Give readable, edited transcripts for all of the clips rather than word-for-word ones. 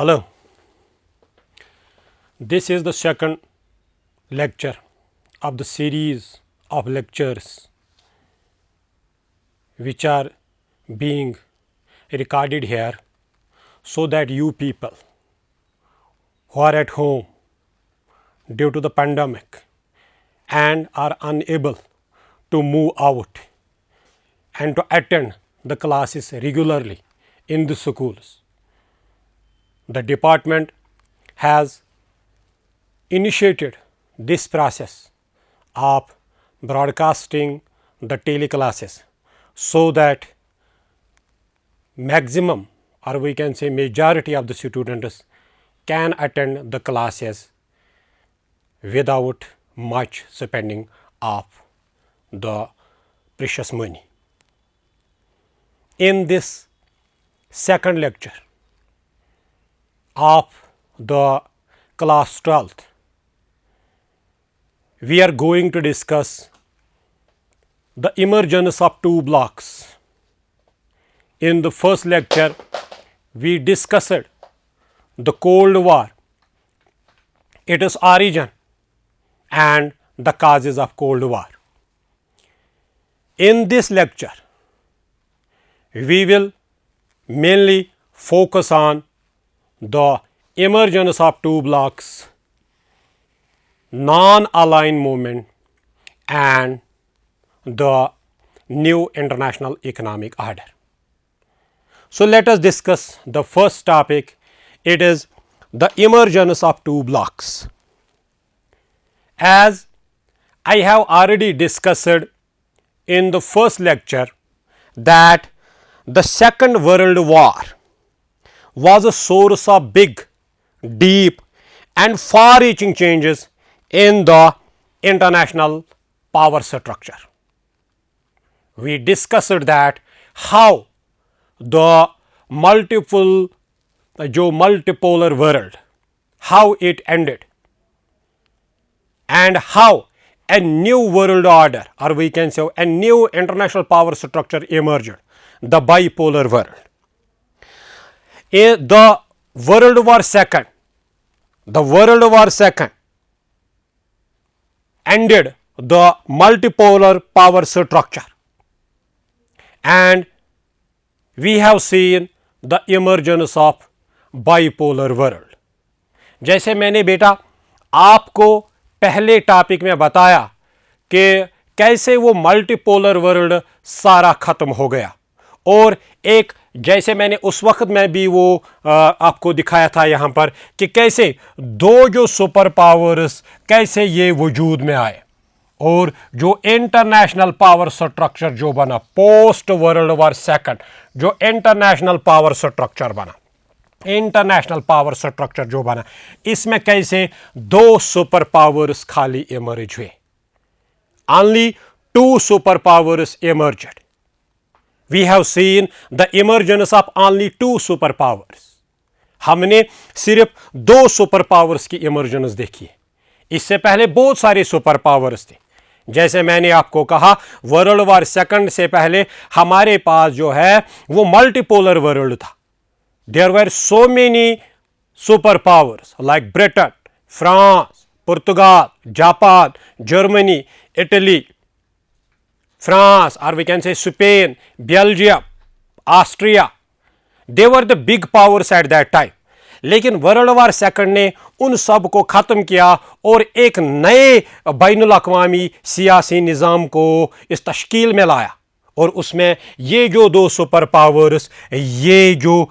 Hello, this is the second lecture of the series of lectures which are being recorded here so that you people who are at home due to the pandemic and are unable to move out and to attend the classes regularly in the schools. The department has initiated this process of broadcasting the teleclasses so that maximum or we can say majority of the students can attend the classes without much spending of the precious money. In this second lecture of the class 12th, we are going to discuss the emergence of two blocks. In the first lecture, we discussed the Cold War, its origin and the causes of Cold War. In this lecture, we will mainly focus on the emergence of two blocks, non-aligned movement and the new international economic order. So, let us discuss the first topic. It is the emergence of two blocks. As I have already discussed in the first lecture that the Second World War was a source of big, deep and far-reaching changes in the international power structure. We discussed that how the multipolar world, how it ended and how a new world order or we can say a new international power structure emerged, the bipolar world. The World War II ended the multipolar power structure and we have seen the emergence of bipolar world. जैसे मैंने बेटा आपको पहले topic में बताया कि कैसे वो मल्टीपोलर वर्ल्ड सारा खत्म हो गया और एक जैसे मैंने उस वक्त में भी वो आपको दिखाया था यहाँ पर कि कैसे दो जो सुपर पावर्स कैसे ये वजूद में आए और जो इंटरनेशनल पावर स्ट्रक्चर जो बना पोस्ट वर्ल्ड वॉर सेकंड, जो इंटरनेशनल पावर स्ट्रक्चर बना, इंटरनेशनल पावर स्ट्रक्चर जो बना, इसमें कैसे दो सुपर पावर्स खाली इमर्ज हुए. Only two superpowers emerged. We have seen the emergence of only two superpowers. हमने सिर्फ दो सुपर पावर्स की इमर्जेंस देखी है. इससे पहले बहुत सारे सुपर पावर्स थे. जैसे मैंने आपको कहा वर्ल्ड वॉर सेकंड से पहले हमारे पास जो है वो मल्टीपोलर वर्ल्ड था. There were so many super powers like Britain, France, Portugal, Japan, Germany, Italy, France or we can say Spain, Belgium, Austria, they were the big powers at that time. लेकिन world war second ने उन सब को ख़त्म किया और एक नए बैनुल अक़वामी सियासी निज़ाम को इस तश्कील में लाया और उसमें ये जो दो सुपर पावर्स ये जो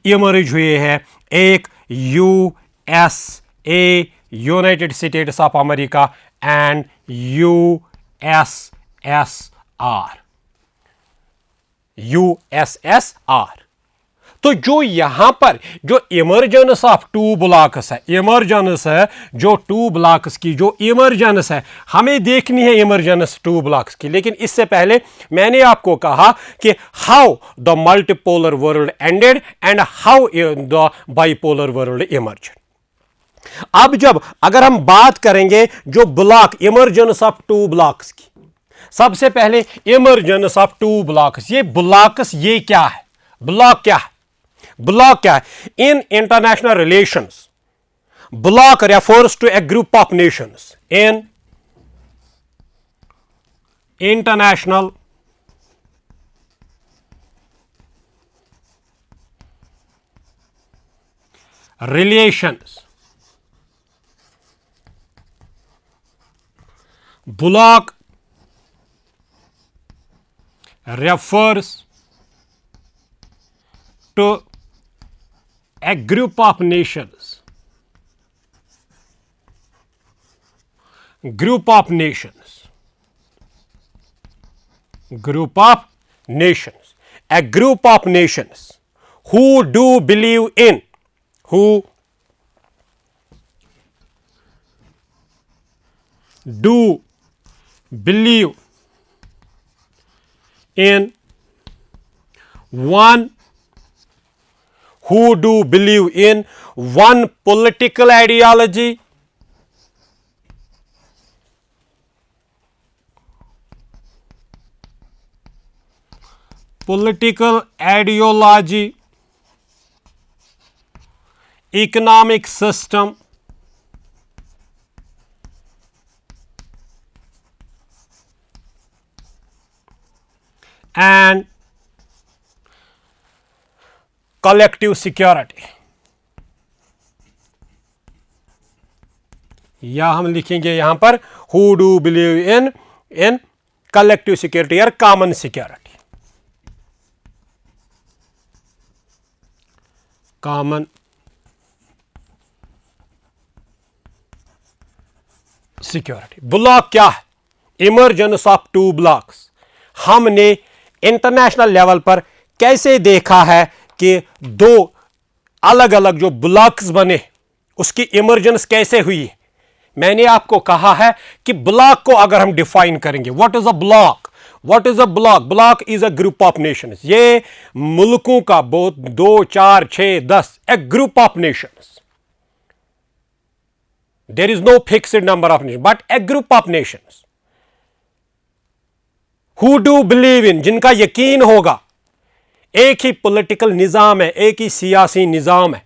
इमर्ज हुए हैं, एक USA United states of America and USSR. तो जो यहां पर जो इमर्जेंस ऑफ टू ब्लॉक्स है, इमर्जेंस है जो टू ब्लॉक्स की जो इमर्जेंस है हमें देखनी है इमर्जेंस टू ब्लॉक्स की. लेकिन इससे पहले मैंने आपको कहा कि how the multipolar world ended and how the bipolar world emerge. अब जब अगर हम बात करेंगे जो block emergence of two blocks की, सबसे पहले इमर्जेंस ऑफ टू ब्लॉक्स. ये ब्लॉक्स ये क्या है, ब्लॉक क्या है? ब्लॉक क्या है? In international relations block refers to a group of nations in international relations. Block refers to a group of nations. Group of nations. Group of nations. A group of nations who do believe in, who do believe in one political ideology, economic system, and collective security. या हम लिखेंगे यहां पर who do believe in collective security or common security. Common security. Block क्या है? Emergence of two blocks. हमने international level पर कैसे देखा है कि दो अलग अलग जो ब्लॉक्स बने उसकी इमरजेंस कैसे हुई है. मैंने आपको कहा है कि ब्लॉक को अगर हम डिफाइन करेंगे, what is a bloc? What is a bloc? Bloc is a group of nations. ये मुल्कों का बहुत 2, 4, 6, 10 a group of nations. There is no fixed number of nations, but a group of nations who do believe in, जिनका यकीन होगा एक ही political निजाम है, एक ही सियासी निजाम है,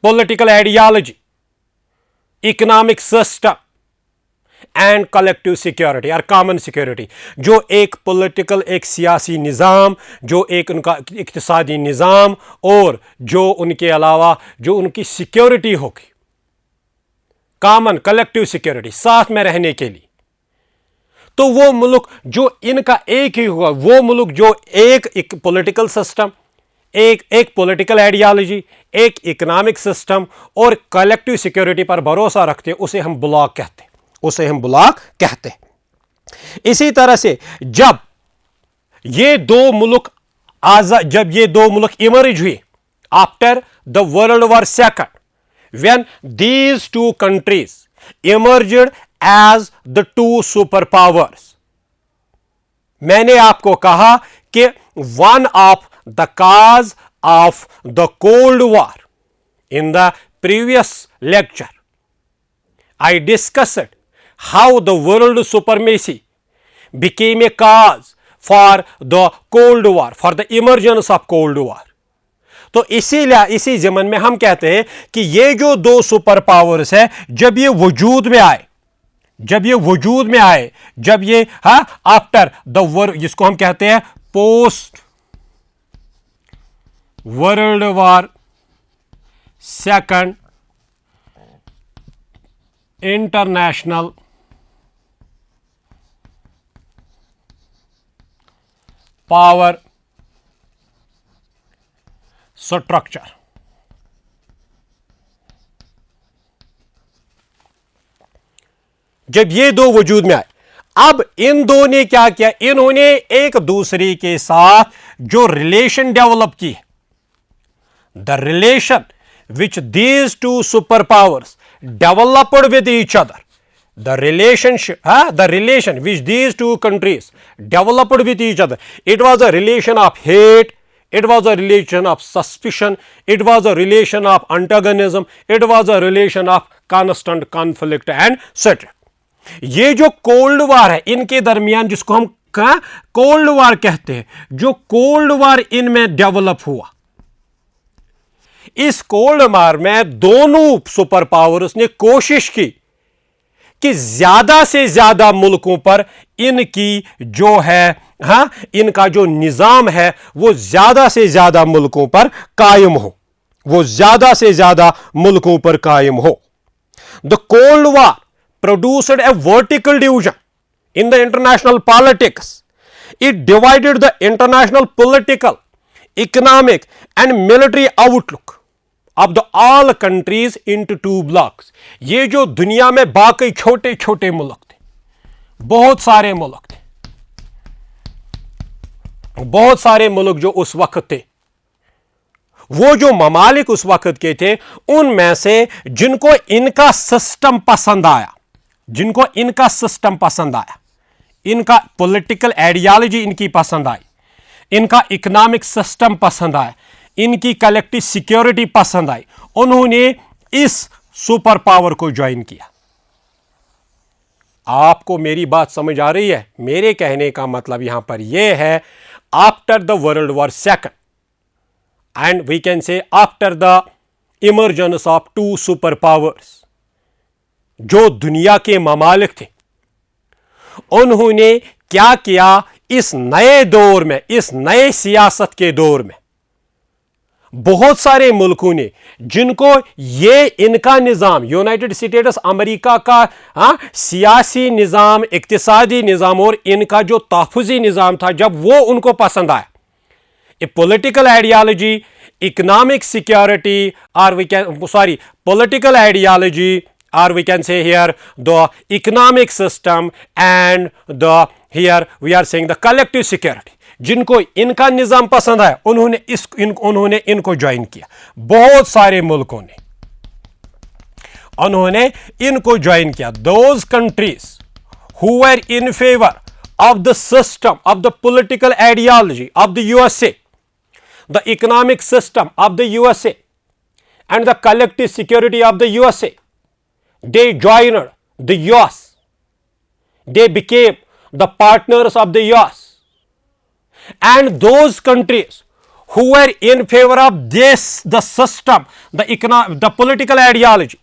political ideology, economic system and collective security और कॉमन सिक्योरिटी. जो एक पॉलिटिकल, एक सियासी निज़ाम, जो एक उनका इक्तिसादी निज़ाम और जो उनके अलावा जो उनकी सिक्योरिटी होगी, कॉमन कलेक्टिव सिक्योरिटी, साथ में रहने के लिए. तो वो मुल्क जो इनका एक ही हुआ, वो मुल्क जो एक पॉलिटिकल सिस्टम, एक पॉलिटिकल आइडियोलॉजी, एक इकोनॉमिक सिस्टम और कलेक्टिव सिक्योरिटी पर भरोसा रखते हैं, उसे हम ब्लॉक कहते हैं. उसे हम ब्लॉक कहते हैं. इसी तरह से जब ये दो मुल्क जब ये दो मुल्क इमर्ज हुए after the world war second, when these two countries emerged as the two superpowers, मैंने आपको कहा कि one of the cause of the Cold War, in the previous lecture I discussed how the world supremacy became a cause for the Cold War, for the emergence of Cold War. तो इसी ज़मन में हम कहते हैं कि ये जो दो सुपर पावर्स है, जब ये वजूद में आए, जब ये आफ्टर द वर्ल्ड, जिसको हम कहते हैं post world war second international power structure. जब ये दो वजूद में आए, अब इन दो ने क्या किया? इन्होंने एक दूसरे के साथ जो रिलेशन डेवलप की है, the relation which these two super powers developed with each other, the relation which these two countries developed with each other, it was a relation of hate, it was a relation of suspicion, it was a relation of antagonism, it was a relation of constant conflict and etc. ये जो cold वार है इनके दरमियान, जिसको हम cold war कहते हैं, जो कोल्ड वार इनमें डेवलप हुआ, इस कोल्ड वार में दोनों सुपर पावर्स ने कोशिश की कि ज्यादा से ज्यादा मुल्कों पर इनकी जो है इनका जो निजाम है वो ज्यादा से ज्यादा मुल्कों पर कायम हो, वो ज्यादा से ज्यादा मुल्कों पर कायम हो। The cold war produced a vertical division in the international politics. It divided the international political, economic and military outlook of the all countries into two blocks. ये जो दुनिया में बाकी छोटे छोटे मुल्क थे, बहुत सारे मुल्क थे, बहुत सारे मुल्क जो उस वक्त थे, वो जो ममालिक उस वक्त के थे, उनमें से जिनको इनका सिस्टम पसंद आया, जिनको इनका सिस्टम पसंद आया, इनका पॉलिटिकल आइडियोलॉजी इनकी पसंद आई, इनका इकोनॉमिक सिस्टम पसंद आया, इनकी कलेक्टिव सिक्योरिटी पसंद आई, उन्होंने इस सुपर पावर को ज्वाइन किया। आपको मेरी बात समझ आ रही है? मेरे कहने का मतलब यहां पर यह है, after the world war second and we can say after the emergence of two super powers, जो दुनिया के ममालिक थे, उन्होंने क्या किया इस नए दौर में, इस नए सियासत के दौर में, बहुत सारे मुल्कों ने जिनको ये इनका निज़ाम, यूनाइटेड स्टेट्स अमेरिका का सियासी निज़ाम, इक्तिसादी निज़ाम और इनका जो तहफ़्फ़ुज़ी निज़ाम था, जब वो उनको पसंद आया, a political ideology, economic security और we can political ideology or we can say here the economic system and the here we are saying the collective security, जिनको इनका निजाम पसंद आया, उन्होंने इनको ज्वाइन किया। बहुत सारे मुल्कों ने उन्होंने इनको ज्वाइन किया। those countries who were in favor of the system of the political ideology of the USA, the economic system of the USA and the collective security of the USA, they joined the US. They became the partners of the US. And those countries who were in favor of this, the system, the political ideology,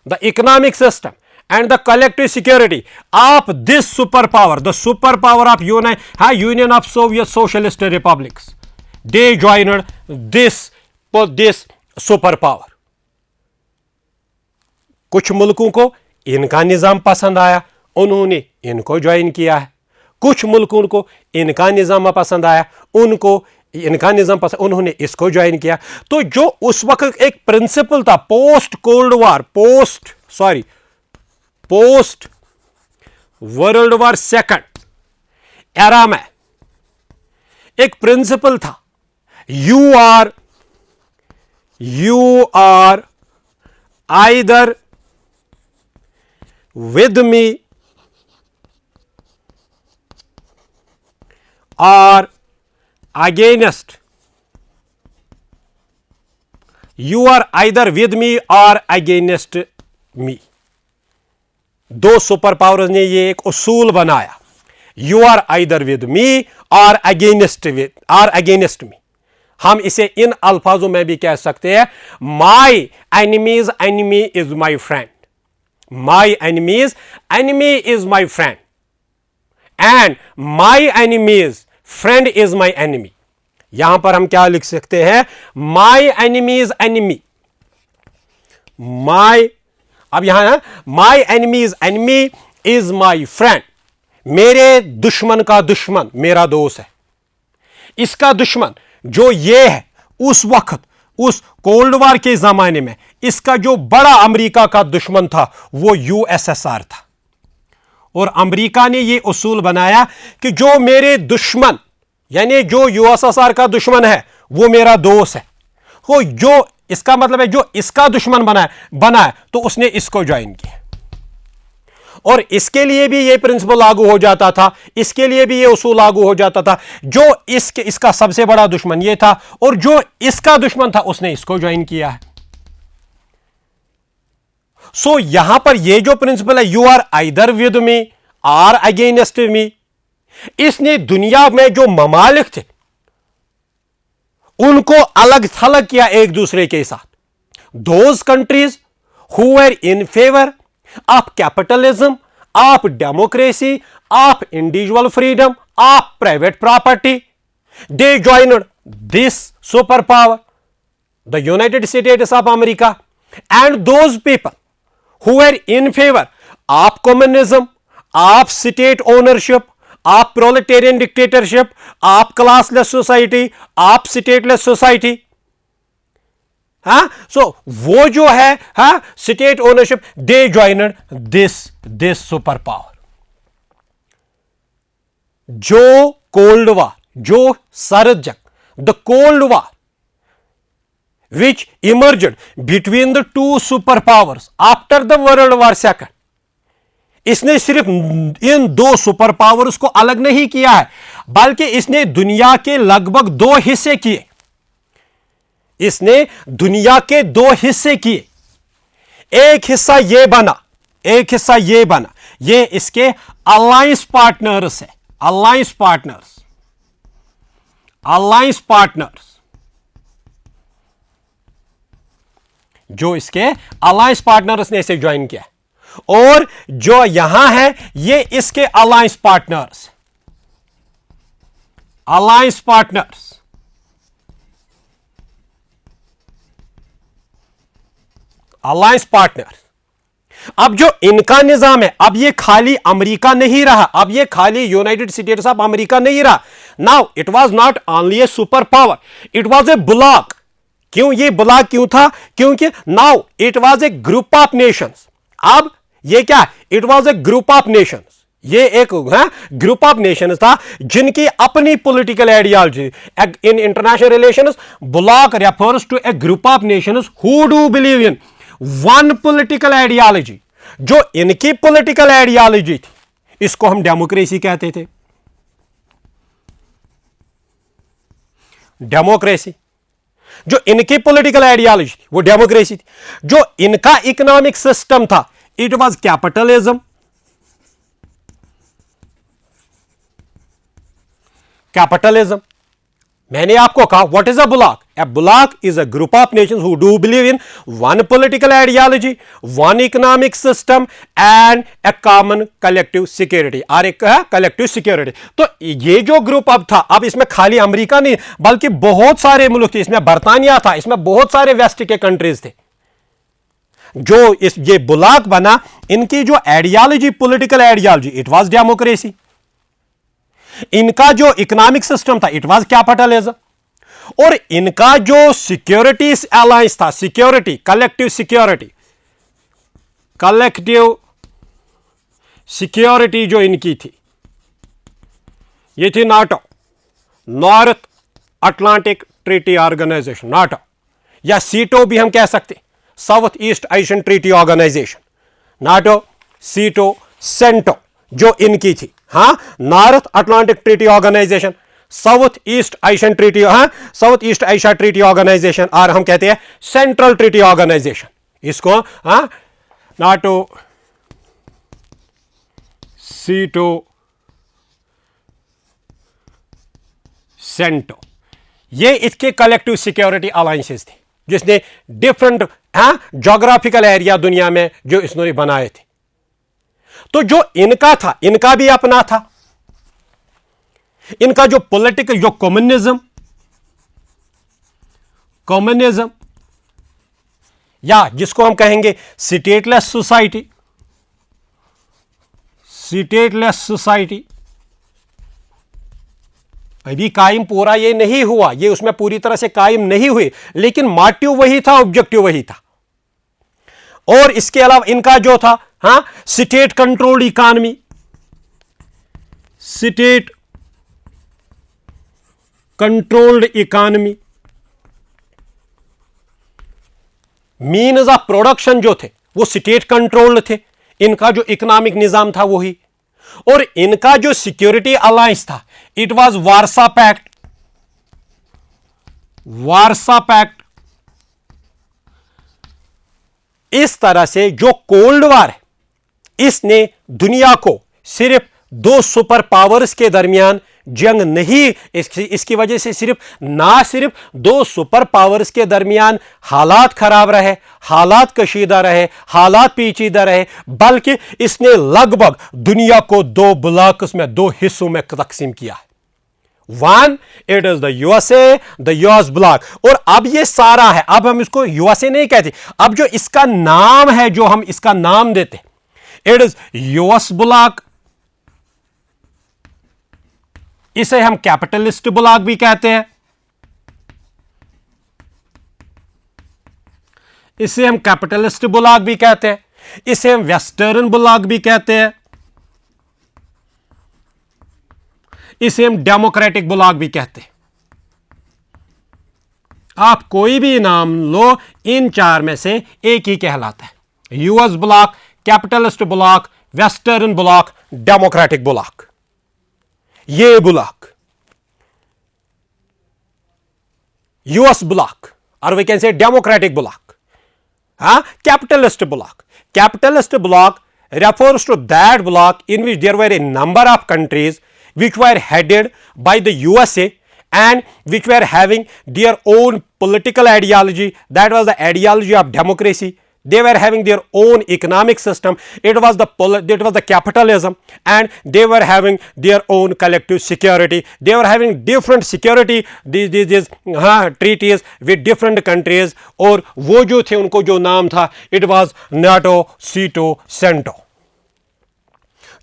the economic system, and the collective security of this superpower, the superpower of Union of Soviet Socialist Republics, they joined this superpower. कुछ मुल्कों को इनका निज़ाम पसंद आया, उन्होंने इनको join किया है। कुछ मुल्कों को इनका निज़ाम पसंद आया, उनको इनका निज़ाम पसंद, उन्होंने इसको ज्वाइन किया। तो जो उस वक्त एक प्रिंसिपल था post cold war, post world war second era में एक प्रिंसिपल था, you are either with me or against, you are either with me or against me। दो सुपर पावर्स ने ये एक उसूल बनाया, you are either with me और अगेंस्ट मी। हम इसे इन अल्फाजों में भी कह सकते हैं, my enemies enemy is my friend, my enemy's enemy is my friend and my enemy's friend is my enemy। यहां पर हम क्या लिख सकते हैं, my enemy's enemy, अब यहां है my enemy's enemy is my friend, मेरे दुश्मन का दुश्मन मेरा दोस्त है। इसका दुश्मन जो ये है, उस वक्त उस कोल्ड वार के जमाने में इसका जो बड़ा अमेरिका का दुश्मन था वो यूएसएसआर था। और अमेरिका ने ये उसूल बनाया कि जो मेरे दुश्मन, यानी जो यूएसएसआर का दुश्मन है वो मेरा दोस्त है, वो जो इसका मतलब है जो इसका दुश्मन बना है तो उसने इसको ज्वाइन किया। और इसके लिए भी ये प्रिंसिपल लागू हो जाता था, इसके लिए भी ये उसूल लागू हो जाता था, जो इसका सबसे बड़ा दुश्मन ये था और जो इसका दुश्मन था उसने इसको ज्वाइन किया है। सो यहां पर ये जो प्रिंसिपल है, you are either with me or against me, इसने दुनिया में जो ममालिक थे उनको अलग थलग किया एक दूसरे के साथ. Those countries who were in favor of capitalism, of democracy, of individual freedom, of private property, they joined this superpower, the United States of America. And those people who were in favor of communism, of state ownership, of proletarian dictatorship, of classless society, of stateless society, हाँ, सो वो जो है, हाँ, state ownership, they joined this super power. जो cold war, जो सरद जंग, the cold war which emerged between the two super powers after the world war second, इसने सिर्फ इन दो सुपर पावर्स को अलग नहीं किया है, बल्कि इसने दुनिया के लगभग दो हिस्से किए. इसने दुनिया के दो हिस्से किए. एक हिस्सा ये बना, एक हिस्सा ये बना, ये इसके अलायंस पार्टनर्स है. अलायंस पार्टनर्स, अलायंस पार्टनर्स, जो इसके अलायंस पार्टनर्स ने इसे ज्वाइन किया. और जो यहां है ये इसके alliance partners, alliance partners. Alliance partner. अब जो इनका निजाम है, अब ये खाली अमेरिका नहीं रहा, अब ये खाली यूनाइटेड स्टेट्स ऑफ अमेरिका नहीं रहा. Now it was not only a super power, it was a bloc. क्यों ये ब्लॉक क्यों था? क्योंकि now it was a group of nations. अब ये क्या? It was a group of nations. ये एक ग्रुप ऑफ नेशंस था जिनकी अपनी political ideology. In international relations, block refers to a group of nations who do believe in one political ideology. जो इनकी पॉलिटिकल आइडियोलॉजी थी, इसको हम डेमोक्रेसी कहते थे. डेमोक्रेसी. जो इनकी पॉलिटिकल आइडियोलॉजी थी वो डेमोक्रेसी थी. जो इनका इकोनॉमिक सिस्टम था, इट वाज कैपिटलिज्म. कैपिटलिज्म. मैंने आपको कहा what is a block? A bloc is a group of nations who do believe in one political ideology, one economic system and a common collective security, और एक collective security. तो ये जो group अब था, अब इसमें खाली अमेरिका नहीं बल्कि बहुत सारे मुल्क थे. इसमें बर्तानिया था, इसमें बहुत सारे वेस्ट के कंट्रीज थे. जो ये ब्लॉक बना, इनकी जो ideology, political ideology, it was democracy. इनका जो इकोनॉमिक सिस्टम था, इट वाज कैपिटलिज्म. और इनका जो सिक्योरिटीज अलायंस था, security, collective security, collective security जो इनकी थी, ये थी NATO, North Atlantic Treaty Organization, NATO, या सीटो भी हम कह सकते, South East Asian Treaty Organization. NATO, SEATO, CENTO जो इनकी थी. हाँ, North Atlantic Treaty Organization, South East Asian Treaty, हाँ, South East Asia treaty organisation, और हम कहते हैं सेंट्रल ट्रीटी ऑर्गेनाइजेशन. इसको हाँ, नाटो, सीटो, सेंटो, ये इसके कलेक्टिव सिक्योरिटी अलायंसेस थे जिसने डिफरेंट ज्योग्राफिकल एरिया दुनिया में जो इसने बनाए थे. तो जो इनका था, इनका भी अपना था. इनका जो पॉलिटिकल, जो कम्युनिज्म, कम्युनिज्म या जिसको हम कहेंगे स्टेटलेस सोसाइटी, स्टेटलेस सोसाइटी, अभी कायम पूरा ये नहीं हुआ, ये उसमें पूरी तरह से कायम नहीं हुई, लेकिन मोटिव वही था, ऑब्जेक्टिव वही था. और इसके अलावा इनका जो था, हाँ, state controlled economy, state controlled economy, means of production जो थे वो स्टेट कंट्रोल्ड थे. इनका जो इकोनॉमिक निजाम था वही. और इनका जो सिक्योरिटी अलायंस था, it was Warsaw Pact, Warsaw Pact. इस तरह से जो कोल्ड वार है, इसने दुनिया को सिर्फ दो सुपर पावर्स के दरमियान जंग नहीं, इसकी वजह से सिर्फ दो सुपर पावर्स के दरमियान हालात खराब रहे, हालात कशीदा रहे, हालात पेचीदा रहे, बल्कि इसने लगभग दुनिया को दो ब्लॉक्स में, दो हिस्सों में तकसीम किया है। One, it is the USA, the US bloc. और अब ये सारा है, अब हम इसको यूएसए नहीं कहते, अब जो इसका नाम है, जो हम इसका नाम देते, इट इज यूएस ब्लॉक। इसे हम कैपिटलिस्ट ब्लॉक भी कहते हैं, इसे हम कैपिटलिस्ट ब्लॉक भी कहते हैं, इसे हम वेस्टर्न ब्लॉक भी कहते हैं, इसे हम डेमोक्रेटिक ब्लॉक भी कहते हैं। आप कोई भी नाम लो, इन चार में से एक ही कहलाता है। US bloc, capitalist bloc, western bloc, democratic bloc. ये ब्लॉक यूएस ब्लॉक, और we can say democratic bloc, capitalist bloc. Capitalist bloc refers to that bloc in which there were a number of countries which were headed by the USA and which were having their own political ideology. That was the ideology of democracy. They were having their own economic system. It was the capitalism, and they were having their own collective security. They were having different security these treaties with different countries. और वो जो थे उनको जो नाम था, it was NATO, CETO, CENTO.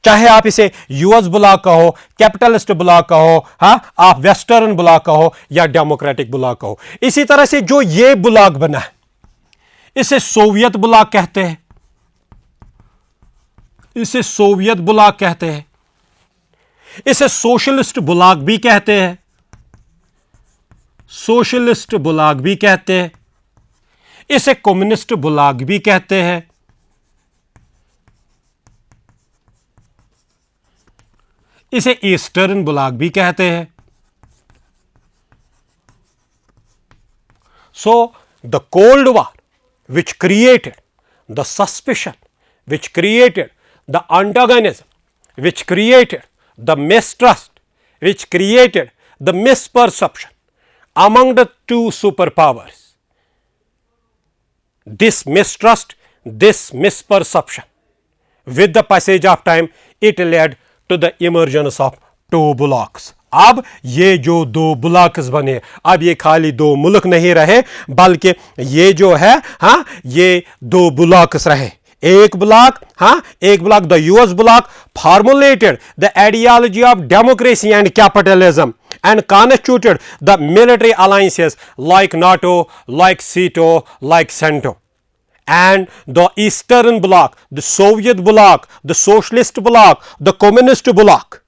चाहे आप इसे यूएस ब्लॉक कहो, कैपिटलिस्ट ब्लॉक कहो, आप वेस्टर्न ब्लॉक कहो या डेमोक्रेटिक ब्लॉक कहो। इसी तरह से जो ये ब्लॉक बना है, इसे सोवियत ब्लॉक कहते हैं, इसे सोवियत ब्लॉक कहते हैं, इसे सोशलिस्ट ब्लॉक भी कहते हैं, सोशलिस्ट ब्लॉक भी कहते हैं, इसे कम्युनिस्ट ब्लॉक भी कहते हैं, इसे ईस्टर्न ब्लॉक भी कहते हैं। So the cold war which created the suspicion, which created the antagonism, which created the mistrust, which created the misperception among the two superpowers. This mistrust, this misperception, with the passage of time, it led to the emergence of two blocks. अब ये जो दो blocks बने, अब ये खाली दो मुल्क नहीं रहे, बल्कि ये जो है ये दो ब्लॉक्स रहे। एक block the US block formulated the ideology of democracy and capitalism and constituted the military alliances like NATO, like CETO, like CENTO. And the Eastern Bloc, the Soviet Bloc, the Socialist Bloc, the Communist Bloc,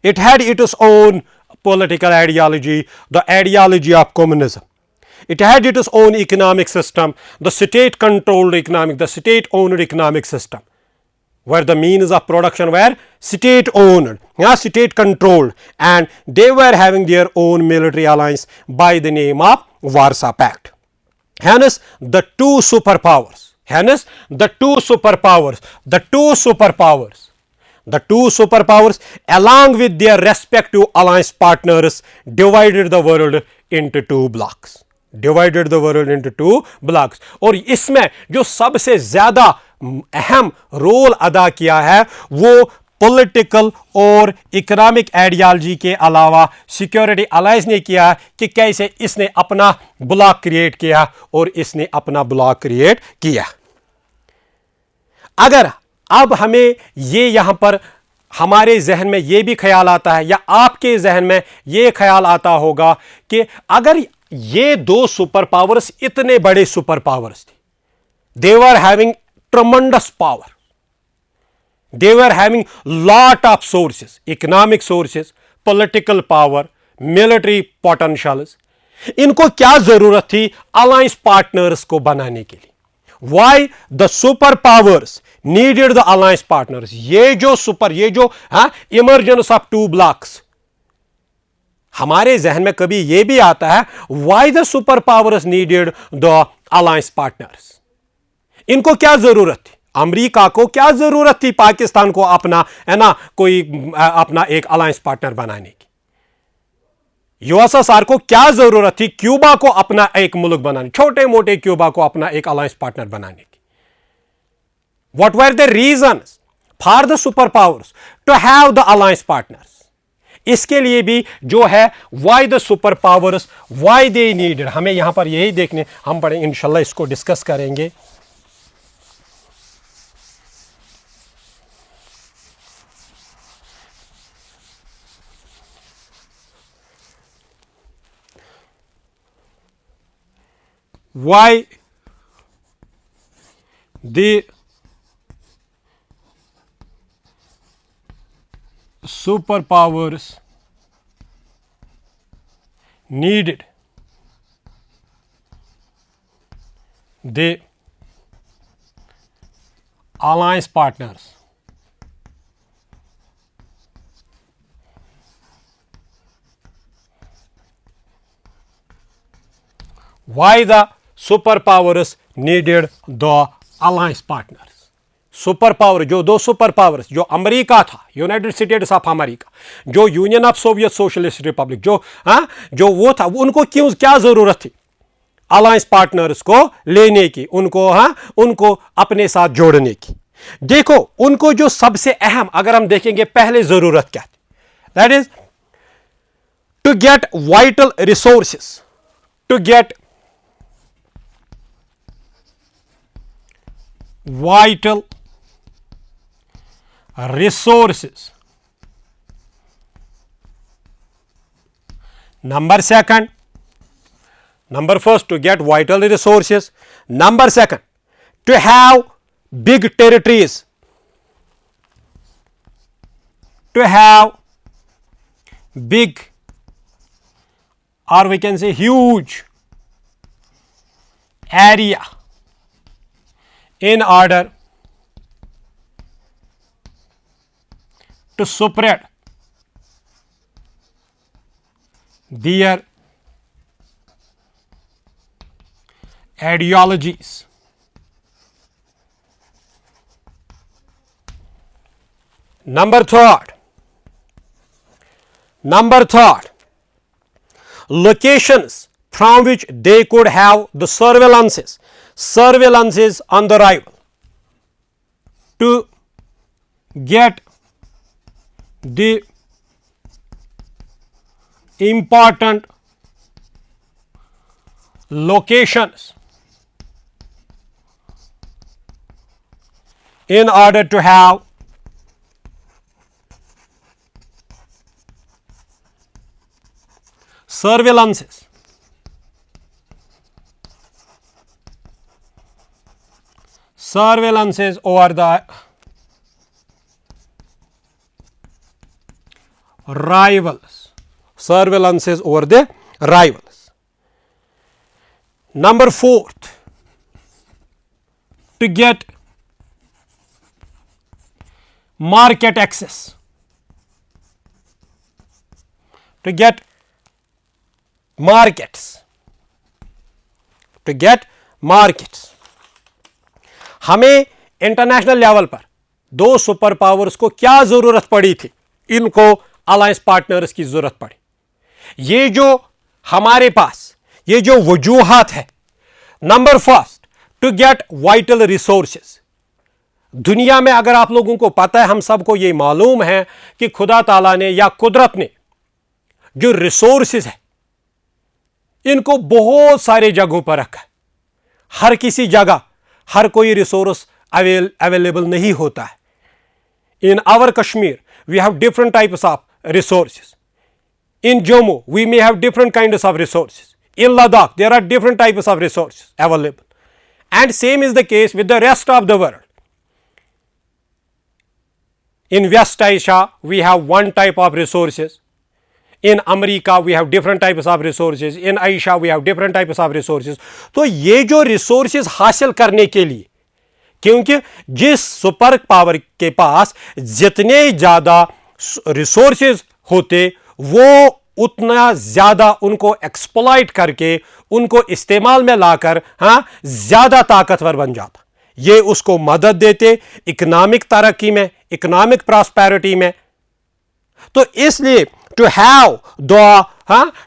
it had its own political ideology, the ideology of communism. It had its own economic system, the state-controlled economic, the state-owned economic system, where the means of production were state-owned, state-controlled, and they were having their own military alliance by the name of Warsaw Pact. Hence, the two superpowers, the two superpowers along with their respective alliance partners divided the world into two blocks. और इसमें जो सबसे ज्यादा अहम role अदा किया है वो पॉलिटिकल और इकोनॉमिक आइडियोलॉजी के अलावा सिक्योरिटी अलायंस ने किया कि कैसे इसने अपना ब्लॉक क्रिएट किया और इसने अपना ब्लॉक क्रिएट किया। अगर अब हमें ये यहां पर हमारे जहन में ये भी ख्याल आता है या आपके जहन में ये ख्याल आता होगा कि अगर ये दो सुपर पावर्स इतने बड़े सुपर पावर्स थे, they were having tremendous power, they were having lot of sources, economic sources, political power, military potentials. इनको क्या जरूरत थी अलायंस पार्टनर्स को बनाने के लिए? Why the super powers needed the alliance partners? ये जो emergence of two blocks, हमारे जहन में कभी ये भी आता है why the super powers needed the alliance partners? इनको क्या जरूरत थी अमेरिका को क्या जरूरत थी पाकिस्तान को अपना, है ना, कोई अपना एक अलायंस पार्टनर बनाने की? यूएसएसआर को क्या जरूरत थी क्यूबा को अपना एक मुल्क बनाने, छोटे मोटे क्यूबा को अपना एक अलायंस पार्टनर बनाने की? What were the reasons for the super powers to have the alliance partners? इसके लिए भी जो है why the super powers, why they needed, हमें यहां पर यही देखने, हम पढ़े इंशाल्लाह इसको डिस्कस करेंगे। Why the superpowers needed the alliance partners? Why the superpowers needed the alliance partners? Super power, जो दो सुपर पावर्स, जो अमेरिका था, यूनाइटेड स्टेट्स ऑफ अमेरिका, जो union of Soviet socialist Republic, जो वो था, उनको क्यों, क्या जरूरत थी अलायंस पार्टनर्स को लेने की, उनको अपने साथ जोड़ने की? देखो, उनको जो सबसे अहम, अगर हम देखेंगे पहले जरूरत क्या थी, that is to get vital resources, to get vital resources. Number second, number first, to get vital resources. Number second, to have big territories, to have big, or we can say huge area in order to spread their ideologies. Number third, locations from which they could have the surveillances on the rival to get the important locations in order to have surveillances over the rivals, Number fourth, to get market access, to get markets, हमें international level पर दो super powers को क्या जरूरत पड़ी थी? इनको alliance partners की जरूरत पड़ी। ये जो हमारे पास ये जो वजूहात है, number first, to get vital resources. दुनिया में अगर आप लोगों को पता है, हम सबको ये मालूम है कि खुदा ताला ने या कुदरत ने जो रिसोर्सेस है इनको बहुत सारे जगहों पर रखा है। हर किसी जगह हर कोई रिसोर्स अवेलेबल नहीं होता है। In our Kashmir we have different types of resources. In Jammu we may have different kinds of resources. In Ladakh there are different types of resources available, and same is the case with the rest of the world. In West Asia we have one type of resources. In America we have different types of resources. In Asia we have different types of resources. तो ये जो resources हासिल करने के लिए, क्योंकि जिस super power के पास जितने ज़्यादा रिसोर्सेज होते वो उतना ज़्यादा उनको एक्सप्लॉइट करके उनको इस्तेमाल में लाकर ज़्यादा ताकतवर बन जाता। ये उसको मदद देते इकोनॉमिक तरक्की में, इकोनॉमिक प्रॉस्पेरिटी में। तो इसलिए to have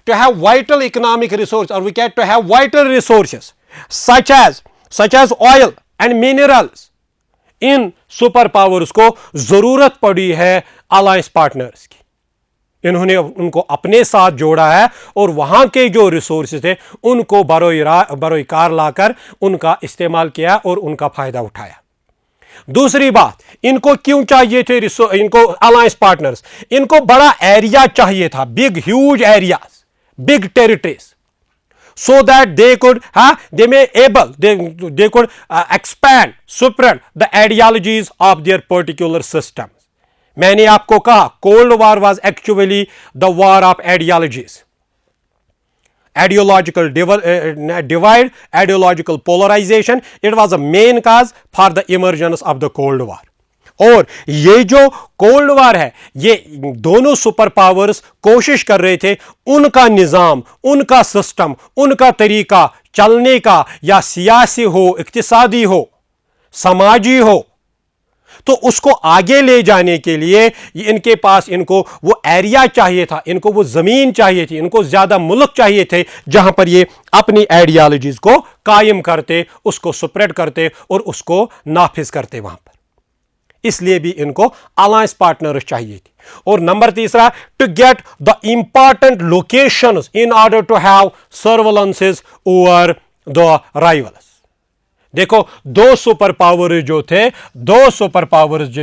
to have vital economic resource, or we can to have vital resources such as oil and minerals, in super powers को जरूरत पड़ी है अलायंस पार्टनर्स की। इन्होंने उनको अपने साथ जोड़ा है और वहां के जो रिसोर्सेज थे उनको बरोई कार लाकर उनका इस्तेमाल किया और उनका फायदा उठाया। दूसरी बात, इनको क्यों चाहिए थे इनको अलायंस पार्टनर्स? इनको बड़ा एरिया चाहिए था, big huge areas, big territories, so that they could expand, spread the ideologies of their particular systems. मैंने आपको कहा cold war was actually the war of ideologies, ideological divide, ideological polarization. It was a main cause for the emergence of the Cold War. और ये जो cold war है, ये दोनों super powers कोशिश कर रहे थे उनका निजाम, उनका सिस्टम, उनका तरीका चलने का, या सियासी हो, इक्तिसादी हो, समाजी हो, तो उसको आगे ले जाने के लिए इनके पास इनको वो एरिया चाहिए था, इनको वो जमीन चाहिए थी, इनको ज्यादा मुल्क चाहिए थे जहां पर ये अपनी आइडियोलॉजीज को कायम करते, उसको स्प्रेड करते और उसको नाफिज करते वहां पर। इसलिए भी इनको अलायंस पार्टनर्स चाहिए थी। और नंबर तीसरा, to get the important locations in order to have surveillances over the rivals. देखो, दो सुपर पावर्स जो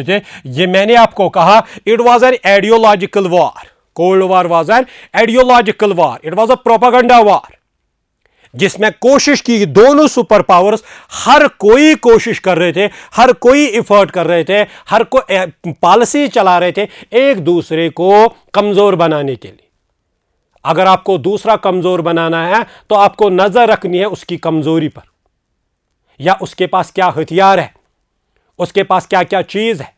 थे, ये मैंने आपको कहा, it was an ideological war. Cold war was an ideological war, it was a propaganda war, जिसमें कोशिश की, दोनों सुपर पावर्स, हर कोई कोशिश कर रहे थे, हर कोई एफर्ट कर रहे थे, हर कोई पॉलिसी चला रहे थे एक दूसरे को कमजोर बनाने के लिए। अगर आपको दूसरा कमजोर बनाना है तो आपको नजर रखनी है उसकी कमजोरी पर, या उसके पास क्या हथियार है, उसके पास क्या क्या चीज है।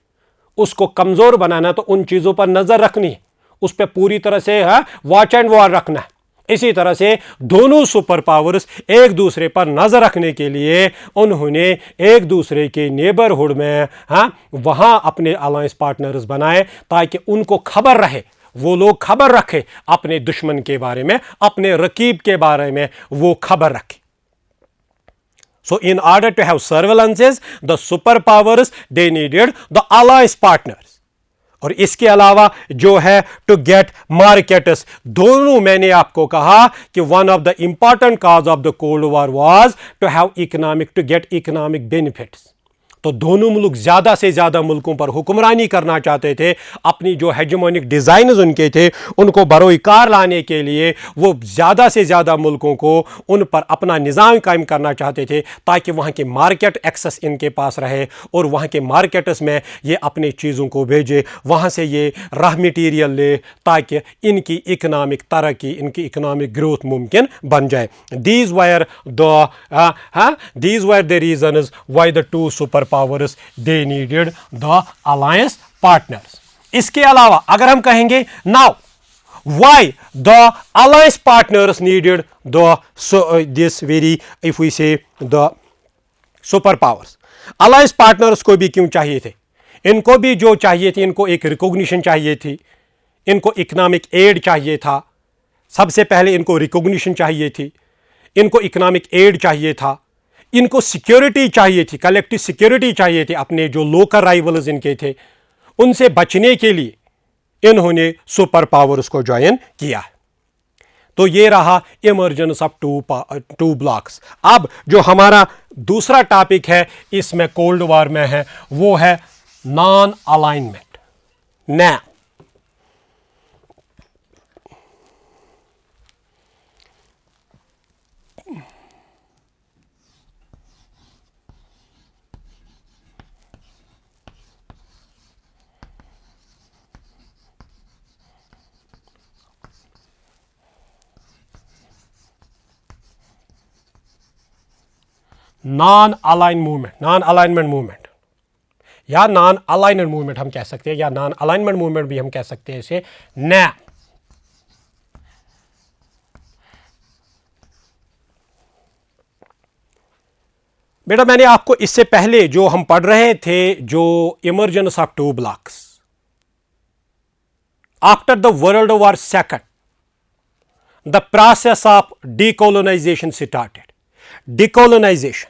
उसको कमजोर बनाना है तो उन चीजों पर नजर रखनी है, उस पर पूरी तरह से वॉच एंड वॉर रखना है। इसी तरह से दोनों सुपर पावर्स एक दूसरे पर नजर रखने के लिए उन्होंने एक दूसरे के नेबरहुड में वहां अपने अलायंस पार्टनर्स बनाए, ताकि उनको खबर रहे, वो लोग खबर रखे अपने दुश्मन के बारे में, अपने रकीब के बारे में वो खबर रखे। So in order to have surveillances, the superpowers they needed the alliance partners. और इसके अलावा जो है टू गेट मार्केट्स, दोनों मैंने आपको कहा कि one of the important cause of the cold war was to have economic, to get economic benefits. तो दोनों मुल्क ज्यादा से ज्यादा मुल्कों पर हुक्मरानी करना चाहते थे, अपनी जो हेजेमोनिक डिजाइन्स उनके थे उनको बरोई कार लाने के लिए वो ज्यादा से ज्यादा मुल्कों को उन पर अपना निज़ाम कायम करना चाहते थे, ताकि वहाँ के मार्केट एक्सेस इनके पास रहे और वहाँ के मार्केट्स में ये अपनी चीज़ों को भेजे, वहाँ से ये रॉ मटीरियल ले, ताकि इनकी इकनॉमिक तरक्की, इनकी इकनॉमिक ग्रोथ मुमकिन बन जाए। These were the reasons why the two super powers they needed the alliance partners. इसके अलावा अगर हम कहेंगे now why the alliance partners needed this very, if we say the superpowers, alliance partners को भी क्यों चाहिए थे? इनको भी जो चाहिए थी, इनको एक रिकॉग्निशन चाहिए थी, इनको इकोनॉमिक एड चाहिए था। सबसे पहले इनको रिकॉग्निशन चाहिए थी, इनको इकोनॉमिक एड चाहिए था, इनको सिक्योरिटी चाहिए थी, कलेक्टिव सिक्योरिटी चाहिए थी। अपने जो लोकल राइवल्स इनके थे उनसे बचने के लिए इन्होंने सुपर पावर्स को ज्वाइन किया। तो ये रहा इमर्जेंस ऑफ टू ब्लॉक्स। अब जो हमारा दूसरा टॉपिक है इसमें कोल्ड वॉर में है, वो है नॉन अलाइनमेंट। ना नॉन अलाइनमेंट मूवमेंट या नॉन अलाइनमेंट मूवमेंट हम कह सकते हैं, या नॉन अलाइनमेंट मूवमेंट भी हम कह सकते हैं इसे। ना बेटा मैंने आपको इससे पहले जो हम पढ़ रहे थे, जो emergence of two blocks after the world war second, the process of decolonisation started. Decolonisation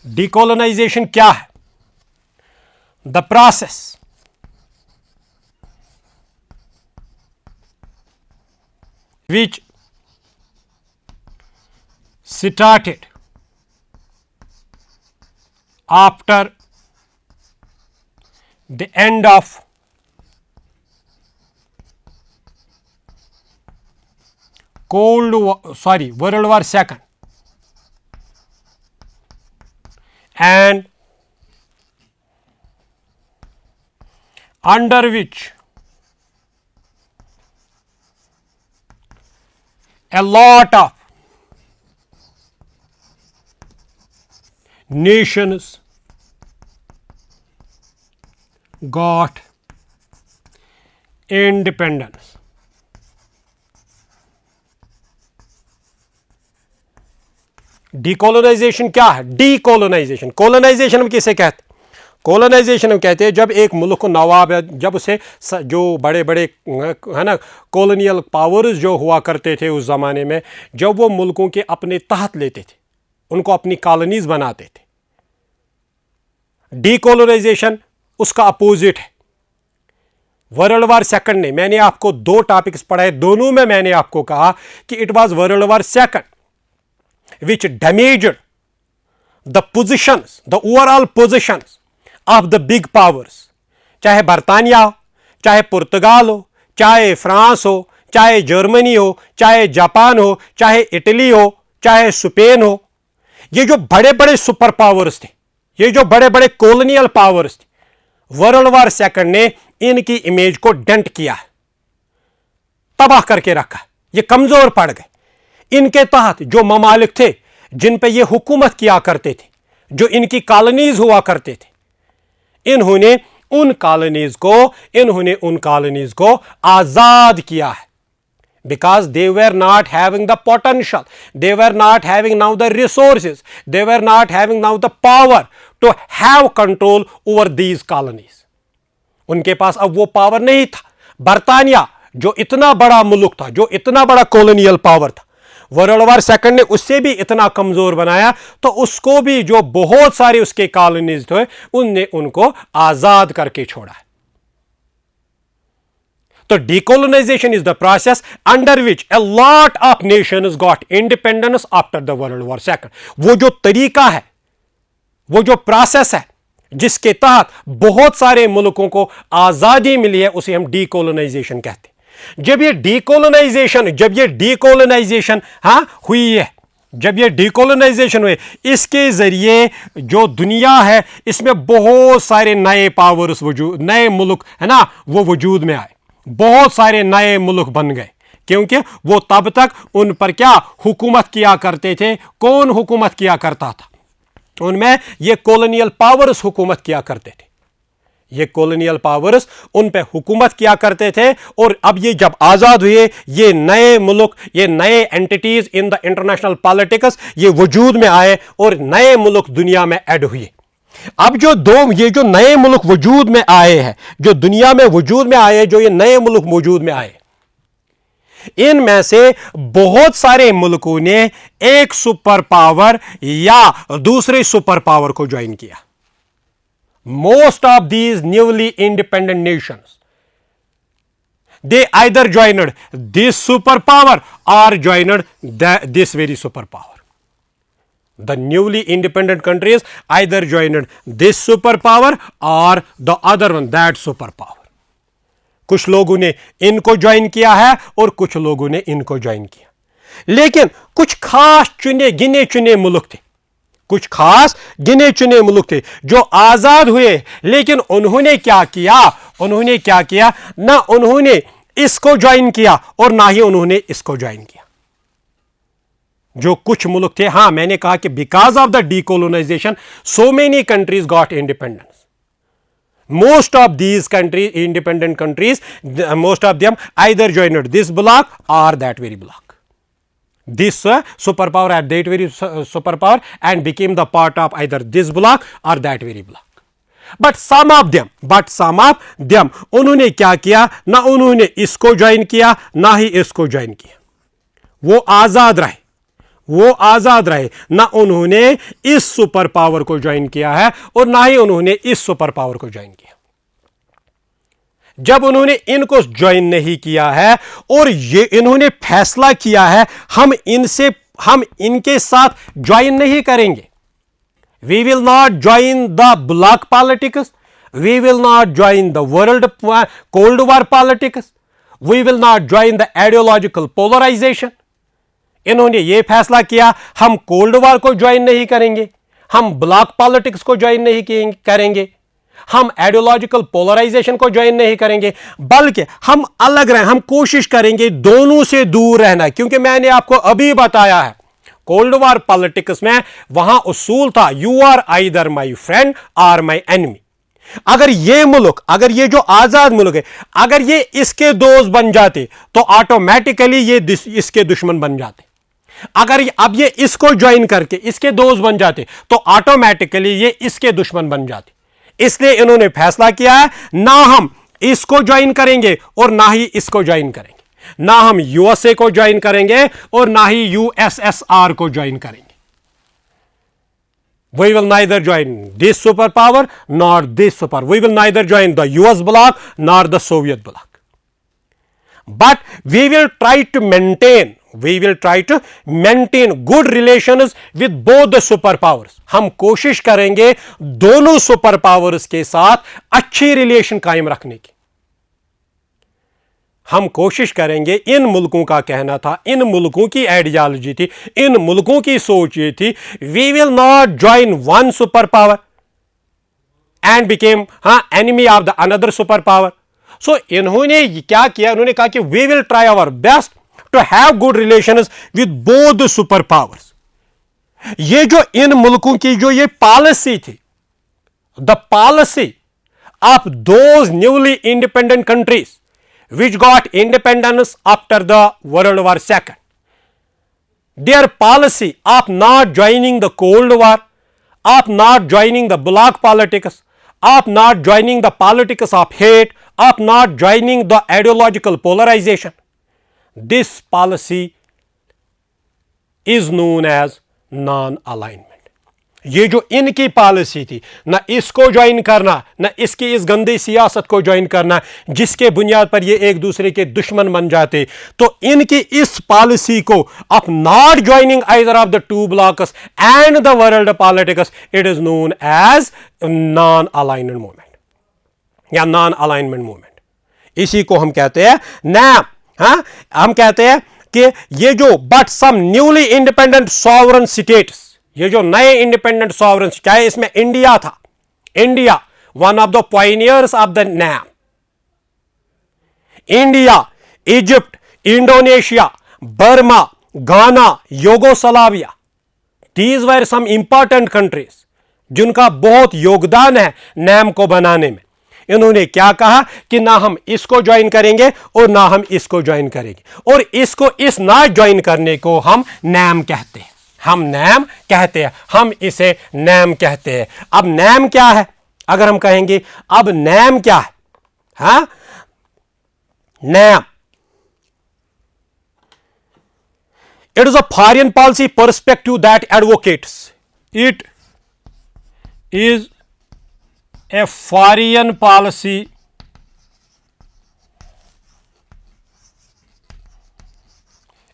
decolonisation क्या है? The process which started after the end of World War II, and under which a lot of nations got independence. Decolonisation क्या है? Decolonisation, colonisation हम किसे कहते हैं? Colonisation हम कहते हैं जब एक मुल्क को नवाब, जब उसे जो बड़े बड़े है ना कॉलोनियल पावर्स जो हुआ करते थे उस ज़माने में, जब वो मुल्कों के अपने तहत लेते थे, उनको अपनी कॉलोनीज बनाते थे. डीकोलोनाइजेशन उसका अपोजिट है. वर्ल्ड वार सेकंड ने, मैंने आपको दो टॉपिक्स पढ़ाए, दोनों में मैंने आपको कहा कि it was world war second which damaged the positions, the overall positions of the big powers, चाहे बरतानिया हो, चाहे पुर्तगाल हो, चाहे फ्रांस हो, चाहे जर्मनी हो, चाहे जापान हो, चाहे इटली हो, चाहे स्पेन हो. ये जो बड़े बड़े सुपर पावर्स थे, ये जो बड़े बड़े कॉलोनियल पावर्स थे, वर्ल्ड वार सेकंड ने इनकी इमेज को डेंट किया है, तबाह करके रखा. ये कमजोर पड़ गए. इनके तहत जो ममालिक थे जिन पे ये हुकूमत किया करते थे, जो इनकी कॉलोनीज हुआ करते थे, इन्होंने उन कॉलोनीज को आजाद किया है. Because they were not having the potential, they were not having now the resources, they were not having now the power to have control over these colonies. उनके पास अब वो पावर नहीं था. बरतानिया जो इतना बड़ा मुल्क था, जो इतना बड़ा कॉलोनियल पावर था, वर्ल्ड वार सेकंड ने उससे भी इतना कमजोर बनाया, तो उसको भी जो बहुत सारे उसके कॉलोनीज थे, उनने उनको आजाद करके छोड़ा है. तो decolonisation is the process under which a lot of Nations got independence after the world war second. वो जो तरीका है, वो जो प्रोसेस है जिसके तहत बहुत सारे मुल्कों को आजादी मिली है, उसे हम डीकोलोनाइजेशन कहते हैं. जब ये डीकोलोनाइजेशन हुई है, जब ये डीकोलोनाइजेशन हुए, इसके जरिए जो दुनिया है इसमें बहुत सारे नए पावर्स वजूद, नए मुल्क है ना, वो वजूद में आए. बहुत सारे नए मुल्क बन गए, क्योंकि वो तब तक उन पर क्या हुकूमत किया करते थे. कौन हुकूमत किया करता था? उनमें ये कॉलोनियल पावर्स हुकूमत किया करते थे. ये कॉलोनियल पावर्स उन पे हुकूमत किया करते थे. और अब ये जब आजाद हुए, ये नए मुल्क, ये नए entities in the international politics ये वजूद में आए और नए मुल्क दुनिया में ऐड हुए. अब ये जो नए मुल्क वजूद में आए हैं, जो दुनिया में वजूद में आए, जो ये नए मुल्क वजूद में आए, इनमें से बहुत सारे मुल्कों ने एक सुपर पावर या दूसरे सुपर पावर को ज्वाइन किया. Most of these newly independent Nations, they either joined this superpower or joined this very superpower. The newly independent countries either joined this superpower or the other one, that superpower. कुछ लोगों ने इनको join किया है और कुछ लोगों ने इनको ज्वाइन किया. लेकिन कुछ खास गिने चुने मुल्क थे, कुछ खास गिने चुने मुल्क थे जो आजाद हुए. लेकिन उन्होंने क्या किया? ना उन्होंने इसको ज्वाइन किया और ना ही उन्होंने इसको ज्वाइन किया. जो कुछ मुल्क थे, मैंने कहा कि because of the decolonisation so many countries got independence. Most of these countries, independent countries, most of them either joined this bloc or that very bloc. This superpower at that very superpower and became the part of either this bloc or that very bloc. But some of them उन्होंने क्या किया, ना उन्होंने इसको join किया ना ही इसको join किया. वो आजाद रहे, ना उन्होंने इस सुपर पावर को ज्वाइन किया है और ना ही उन्होंने इस सुपर पावर को ज्वाइन किया. जब उन्होंने इनको ज्वाइन नहीं किया है और ये इन्होंने फैसला किया है हम इनके साथ ज्वाइन नहीं करेंगे. We will not join the bloc politics. We will not join the world Cold War politics. We will not join the ideological polarization. इन्होंने ये फैसला किया हम कोल्ड वार को ज्वाइन नहीं करेंगे, हम ब्लॉक पॉलिटिक्स को ज्वाइन नहीं करेंगे, हम आइडियोलॉजिकल पोलराइजेशन को ज्वाइन नहीं करेंगे, बल्कि हम अलग रहें. हम कोशिश करेंगे दोनों से दूर रहना, क्योंकि मैंने आपको अभी बताया है कोल्ड वार पॉलिटिक्स में वहां उसूल था you are either my friend और माई एनिमी. अगर ये जो आजाद मुल्क है, अगर ये इसके दोस्त बन जाते तो ऑटोमेटिकली ये इसके दुश्मन बन जाते. अगर अब ये इसको ज्वाइन करके इसके दोस्त बन जाते तो ऑटोमेटिकली ये इसके दुश्मन बन जाते. इसलिए इन्होंने फैसला किया है ना हम इसको ज्वाइन करेंगे और ना ही इसको ज्वाइन करेंगे, ना हम यूएसए को ज्वाइन करेंगे और ना ही यूएसएसआर को ज्वाइन करेंगे. We will neither join this superpower nor this super. We will neither join the US bloc nor the Soviet bloc. But we will try to maintain good relations with both the superpowers. हम कोशिश करेंगे दोनों super powers के साथ अच्छी relation कायम रखने की. हम कोशिश करेंगे. इन मुल्कों का कहना था, इन मुल्कों की आइडियोलॉजी थी, इन मुल्कों की सोच ये थी we will not join one super power and became enemy of the another super power. So इन्होंने क्या किया, उन्होंने कहा कि we will try our best to have good relations with both the super powers. ये जो इन मुल्कों की जो ये पॉलिसी थी, the policy of those newly independent countries which got independence after the World War II. Their policy of not joining the Cold War, of not joining the bloc politics, of not joining the politics of hate, of not joining the ideological polarization. This policy is known as non-alignment. ये जो इनकी policy थी, ना इसको join करना ना इसकी इस गंदी सियासत को ज्वाइन करना जिसके बुनियाद पर ये एक दूसरे के दुश्मन बन जाते, तो इनकी इस पॉलिसी को of not joining either of the two blocs and the world politics, it is known as non alignment movement या नॉन अलाइनमेंट मूवमेंट. इसी को हम कहते हैं नैम. हम कहते हैं कि ये जो but some newly independent sovereign states, ये जो नए इंडिपेंडेंट सॉवरन, चाहे इसमें इंडिया था, India one of the pioneers of the NAM, India, Egypt, Indonesia, Burma, Ghana, Yugoslavia, these were some important countries जिनका बहुत योगदान है नैम को बनाने में. इन्होंने क्या कहा कि ना हम इसको ज्वाइन करेंगे और ना हम इसको ज्वाइन करेंगे, और इसको इस ना ज्वाइन करने को हम नैम कहते हैं. हम नैम कहते हैं, हम इसे नैम कहते हैं. अब नैम क्या है, अगर हम कहेंगे अब नैम क्या है, NAM, it is a foreign policy perspective that advocates, it is a foreign policy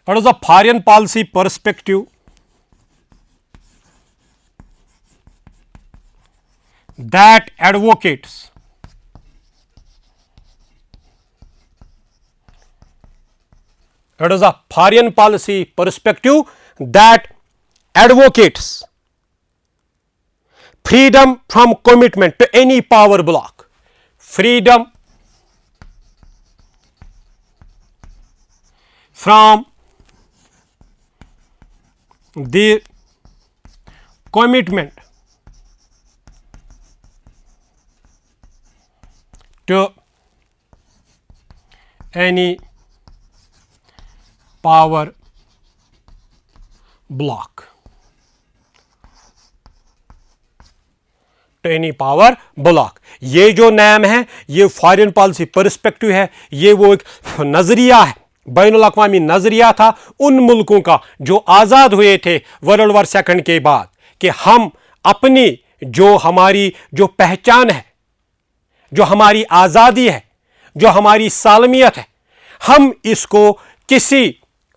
it is a foreign policy perspective that advocates it is a foreign policy perspective that advocates freedom from commitment to any power bloc, freedom from the commitment any power block, to any power block. ये जो नाम है ये foreign policy perspective है, ये वो एक नजरिया है, बैनुल अक़वामी नजरिया था उन मुल्कों का जो आज़ाद हुए थे वर्ल्ड वॉर सेकंड के बाद, कि हम अपनी जो हमारी जो पहचान है, जो हमारी आज़ादी है, जो हमारी सालमियत है, हम इसको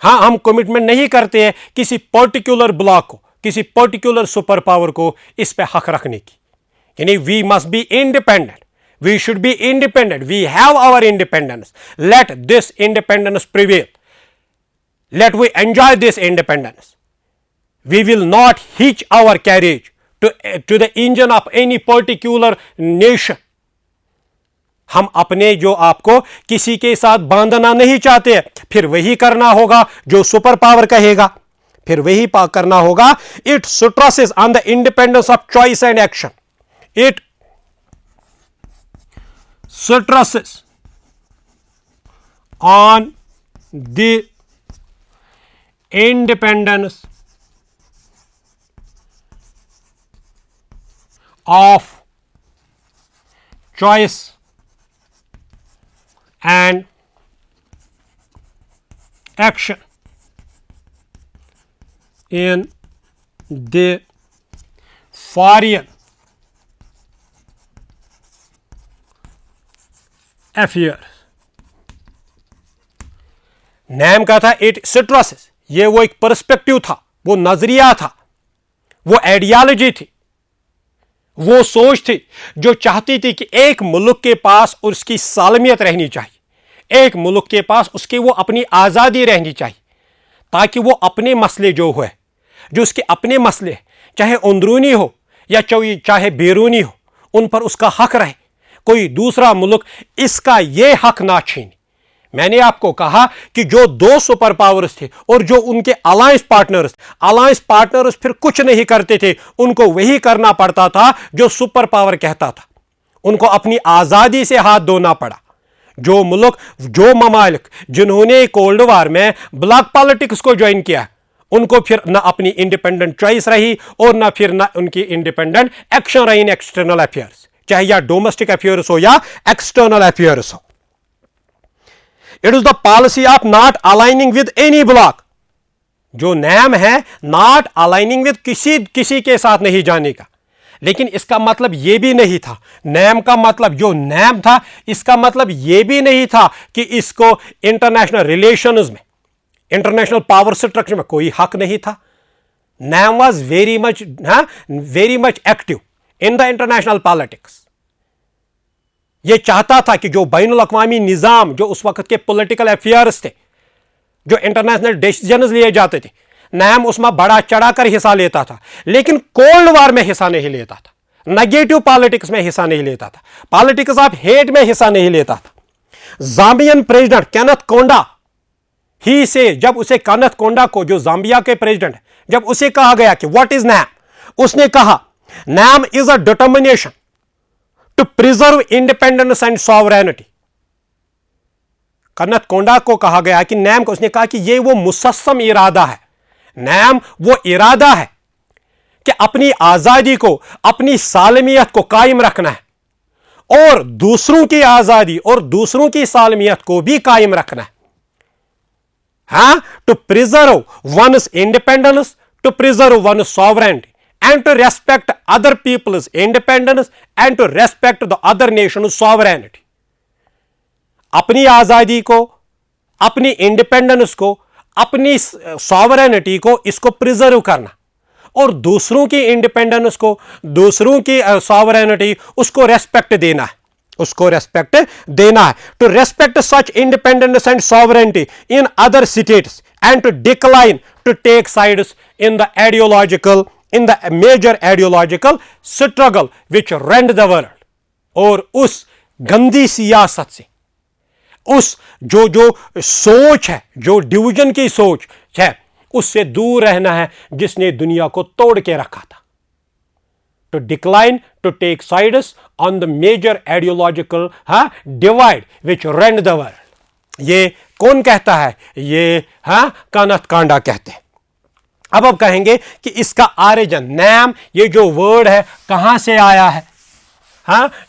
हम कमिटमेंट नहीं करते हैं किसी पर्टिकुलर ब्लॉक को, किसी पर्टिकुलर सुपर पावर को इस पे हक रखने की. यानी we must be independent, we should be independent, we have our independence, let this independence prevail, let we enjoy this independence. We will not hitch our carriage to the engine of any particular nation. हम अपने जो आपको किसी के साथ बांधना नहीं चाहते, फिर वही करना होगा जो सुपर पावर कहेगा, फिर वही करना होगा. It stresses on the independence of choice and action. It stresses on the independence of choice and action in the foreign affairs. NAM का था इट स्ट्रेसेस, ये वो एक पर्सपेक्टिव था, वो नजरिया था, वो आइडियोलॉजी थी, वो सोच थी जो चाहती थी कि एक मुल्क के पास उसकी सालमियत रहनी चाहिए, एक मुल्क के पास उसकी वो अपनी आज़ादी रहनी चाहिए, ताकि वो अपने मसले जो है, जो उसके अपने मसले चाहे अंदरूनी हो या चाहे बैरूनी हो, उन पर उसका हक रहे, कोई दूसरा मुल्क इसका ये हक ना छीने. मैंने आपको कहा कि जो दो सुपर पावर्स थे और जो उनके अलायंस पार्टनर्स फिर कुछ नहीं करते थे, उनको वही करना पड़ता था जो सुपर पावर कहता था. उनको अपनी आज़ादी से हाथ धोना पड़ा. जो मुल्क, जो ममालिक जिन्होंने कोल्ड वार में ब्लॉक पॉलिटिक्स को ज्वाइन किया, उनको फिर ना अपनी इंडिपेंडेंट चॉइस रही और ना फिर ना उनकी इंडिपेंडेंट एक्शन रही इन एक्सटर्नल अफेयर्स, चाहे या डोमेस्टिक अफेयर्स हो या एक्सटर्नल अफेयर्स हो. It is the policy of not aligning with any block. जो नैम है, नॉट अलाइनिंग विद किसी के साथ नहीं जाने का. लेकिन इसका मतलब यह भी नहीं था, नैम का मतलब जो नैम था, इसका मतलब यह भी नहीं था कि इसको इंटरनेशनल रिलेशंस में, इंटरनेशनल पावर स्ट्रक्चर में कोई हक नहीं था. NAM was very much active in the international politics. यह चाहता था कि जो बैनुल अक़वामी निज़ाम, जो उस वक्त के पॉलिटिकल अफेयर्स थे, जो इंटरनेशनल डिसीजंस लिए जाते थे, नैम उसमें बड़ा चढ़ाकर हिस्सा लेता था, लेकिन कोल्ड वार में हिस्सा नहीं लेता था, नेगेटिव पॉलिटिक्स में हिस्सा नहीं लेता था, पॉलिटिक्स ऑफ हेट में हिस्सा नहीं लेता था. ज़ाम्बियन प्रेसिडेंट केनेथ कोंडा ही से, जब उसे केनेथ कोंडा को, जो ज़ाम्बिया के प्रेसिडेंट, जब उसे कहा गया कि व्हाट इज नैम, उसने कहा NAM is a determination to preserve independence and sovereignty. Kenneth Kaunda को कहा गया कि नैम को, उसने कहा कि यह वो मुसस्सम इरादा है, नैम वो इरादा है कि अपनी आजादी को, अपनी सालमियत को कायम रखना है और दूसरों की आजादी और दूसरों की सालमियत को भी कायम रखना है. हाँ, to preserve one's independence, to preserve one's sovereignty and to respect other people's independence and to respect the other nation's sovereignty. अपनी आजादी को, अपनी इंडिपेंडेंस को, अपनी सॉवरेनिटी को, इसको प्रिजर्व करना और दूसरों की इंडिपेंडेंस को, दूसरों की सॉवरेनिटी, उसको रेस्पेक्ट देना है, उसको रेस्पेक्ट देना है. To respect such independence and sovereignty in other states and to decline to take sides in the ideological, in the major ideological struggle which rend the world. और उस गंदी सियासत से, उस जो सोच है, जो डिवीजन की सोच है, उससे दूर रहना है जिसने दुनिया को तोड़ के रखा था. To decline to take sides on the major ideological divide which rend the world. ये कौन कहता है? ये कनत कांडा कहते हैं। अब कहेंगे कि इसका ऑरिजिन नैम, ये जो वर्ड है कहां से आया है?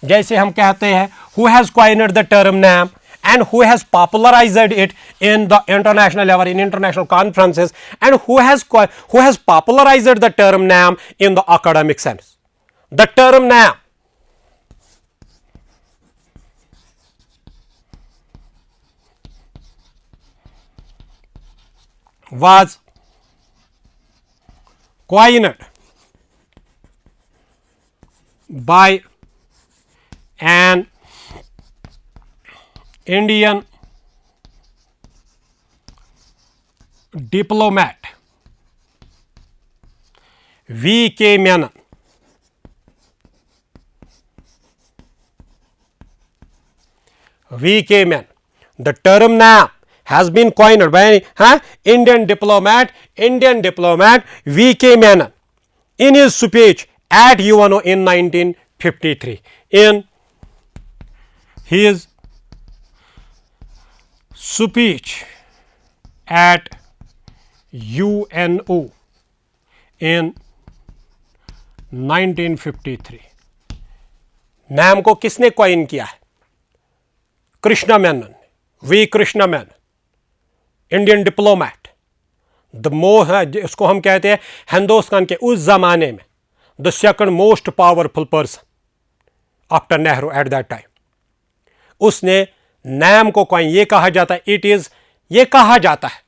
जैसे हम कहते हैं who has coined the term NAM and who has popularized it in the international level, in international conferences, and who has popularized the term NAM in the academic sense. The term NAM was coined by an Indian diplomat V.K. Menon. V.K. Menon. The term NAM has been coined by Indian diplomat V.K. Menon in his speech at UNO in 1953. In his speech at UNO in 1953. नाम को किसने coin किया है? Krishna Menon, V Krishna Menon, Indian diplomat, उसको हम कहते हैं हिंदुस्तान के उस जमाने में the second most powerful person after Nehru at that time. उसने नैम को कॉइन, ये कहा जाता है, ये कहा जाता है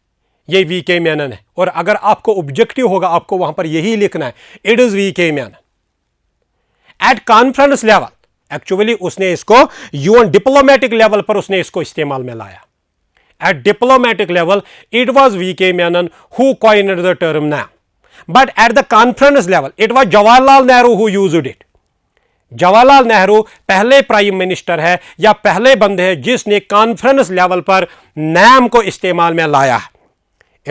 ये V.K. मेनन है। और अगर आपको ऑब्जेक्टिव होगा आपको वहां पर यही लिखना है, it is V.K. Menon. At conference level actually उसने इसको यूएन डिप्लोमेटिक लेवल पर उसने इसको इस्तेमाल में लाया। At diplomatic level it was V.K. Menon who coined the term NAM, but at the conference level it was Jawaharlal Nehru who used it. Jawaharlal Nehru पहले prime minister है या पहले बंदे हैं जिसने कॉन्फ्रेंस लेवल पर नैम को इस्तेमाल में लाया है।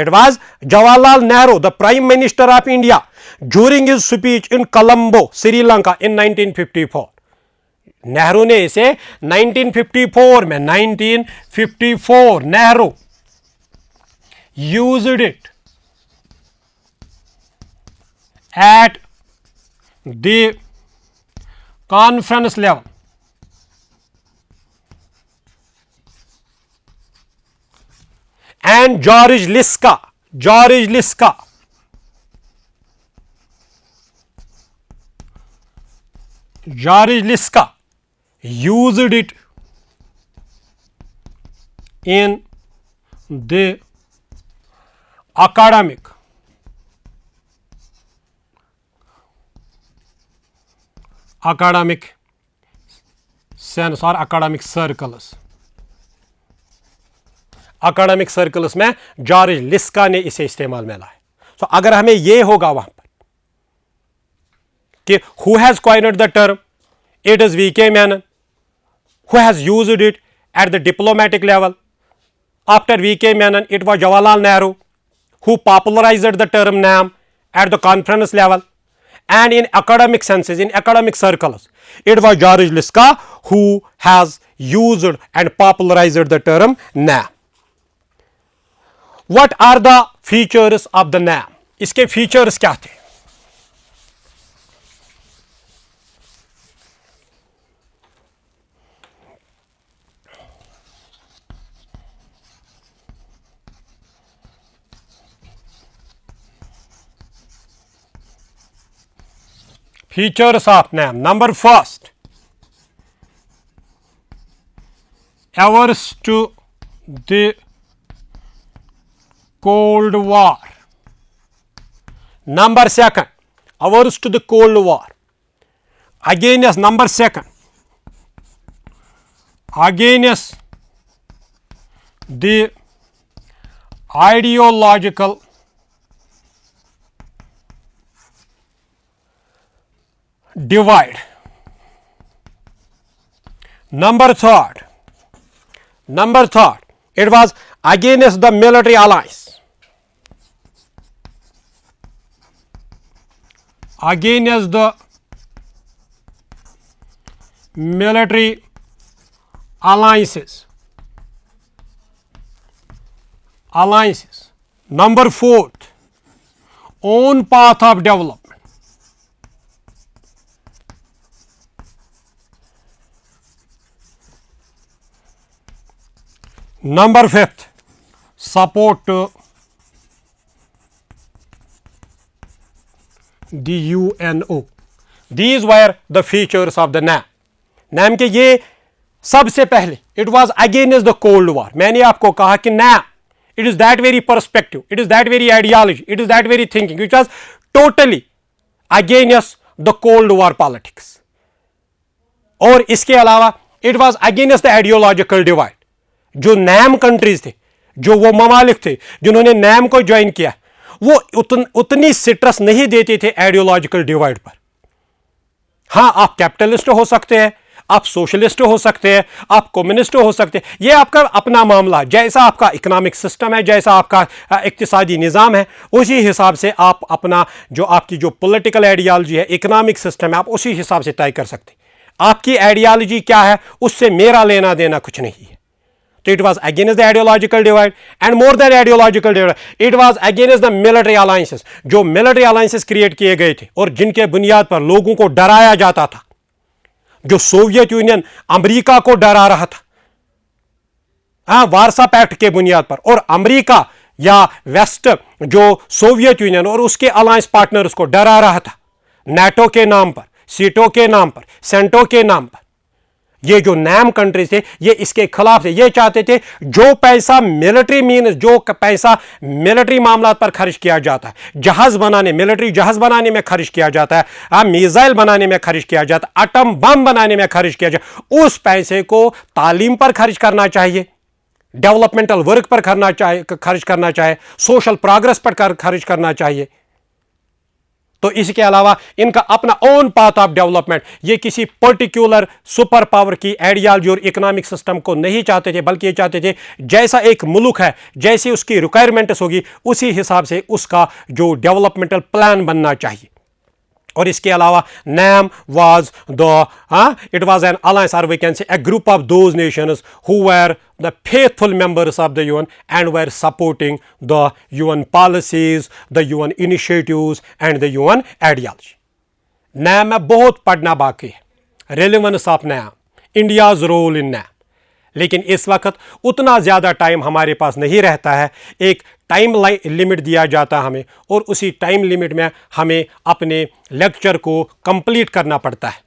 It was Jawaharlal Nehru, the prime minister of India, during his speech in Colombo, Sri Lanka in 1954। Nehru ने इसे 1954 Nehru used it at the conference level and George Liska used it in the academic sense और academic circles में जॉर्ज लिस्का ने इसे इस्तेमाल में लाया। तो अगर हमें ये होगा वहां पर कि who has coined the term, it is V.K. Menon. Who has used it at the diplomatic level? After V.K. Menon, it was Jawaharlal Nehru who popularized the term NAM at the conference level. And in academic senses, in academic circles, it was George Liska who has used and popularized the term NAM. What are the features of the NAM? इसके features क्या थे? Features of NAM. Number first, averse to the Cold War. Number second, averse to the Cold War. Against number second, against the ideological divide. Number third, it was against the military alliance. Against the military alliances. alliances. Number 4th, own path of development. Number 5th, support the UNO. These were the features of the NAM. NAM के ये सबसे पहले it was against the Cold War. मैंने आपको कहा कि NAM, it is that very perspective, it is that very ideology, it is that very thinking which was totally against the Cold War politics. और इसके अलावा it was against the ideological divide. जो NAM countries थे, जो वो ममालिक थे जिन्होंने NAM को ज्वाइन किया, वो उतनी सिट्रस नहीं देते थे आइडियोलॉजिकल डिवाइड पर। हाँ, आप कैपिटलिस्ट हो सकते हैं, आप सोशलिस्ट हो सकते हैं, आप कम्युनिस्ट हो सकते हैं, ये आपका अपना मामला, जैसा आपका इकोनॉमिक सिस्टम है, जैसा आपका इक्तिसादी निज़ाम है, उसी हिसाब से आप अपना जो आपकी जो पॉलिटिकल आइडियोलॉजी है, इकोनॉमिक सिस्टम है, आप उसी हिसाब से तय कर सकते हैं। आपकी आइडियोलॉजी क्या है उससे मेरा लेना देना कुछ नहीं है। तो it was against the ideological divide and more than ideological divide, it was against the military alliances. जो military alliances क्रिएट किए गए थे और जिनके बुनियाद पर लोगों को डराया जाता था, जो सोवियत यूनियन अमेरिका को डरा रहा था, हाँ, वारसा पैक्ट के बुनियाद पर, और अमेरिका या वेस्ट जो सोवियत यूनियन और उसके अलायंस पार्टनर्स को डरा रहा था नाटो के नाम पर, सीटो के नाम पर, सेंटो के नाम पर। ये जो NAM कंट्रीज थे ये इसके खिलाफ थे। ये चाहते थे जो पैसा मिलिट्री जो पैसा मिलिट्री मामलात पर खर्च किया जाता है, जहाज बनाने, मिलिट्री जहाज बनाने में खर्च किया जाता है, मिसाइल बनाने में खर्च किया जाता है, एटम बम बनाने में खर्च किया जाता है, उस पैसे को तालीम पर खर्च करना चाहिए, डेवलपमेंटल वर्क पर खर्च करना चाहिए, सोशल प्रोग्रेस पर खर्च करना चाहिए। तो इसके अलावा इनका अपना ओन पाथ ऑफ डेवलपमेंट, ये किसी पर्टिकुलर सुपर पावर की आइडियोलॉजी और इकोनॉमिक सिस्टम को नहीं चाहते थे, बल्कि ये चाहते थे जैसा एक मुल्क है, जैसी उसकी रिक्वायरमेंट्स होगी उसी हिसाब से उसका जो डेवलपमेंटल प्लान बनना चाहिए। और इसके अलावा NAM was it was an alliance, or we can say a group of those nations who were the faithful members of the UN and were supporting the UN policies, the UN initiatives and the UN ideology. NAM में बहुत पढ़ना बाकी है, relevance of NAM, India's role in NAM, लेकिन इस वक्त उतना ज़्यादा टाइम हमारे पास नहीं रहता है। एक टाइम लिमिट दिया जाता है हमें, और उसी टाइम लिमिट में हमें अपने लेक्चर को कंप्लीट करना पड़ता है।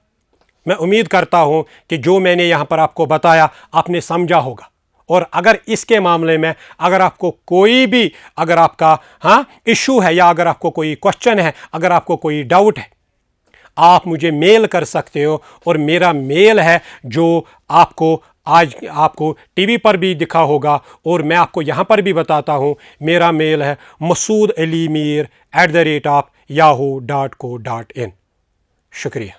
मैं उम्मीद करता हूं कि जो मैंने यहाँ पर आपको बताया आपने समझा होगा, और अगर इसके मामले में अगर आपको कोई भी अगर आपका इशू है, या अगर आपको कोई क्वेश्चन है, अगर आपको कोई डाउट है, आप मुझे मेल कर सकते हो। और मेरा मेल है जो आपको आज आपको टीवी पर भी दिखा होगा, और मैं आपको यहाँ पर भी बताता हूँ। मेरा मेल है masoodalimeer@yahoo.co.in। शुक्रिया।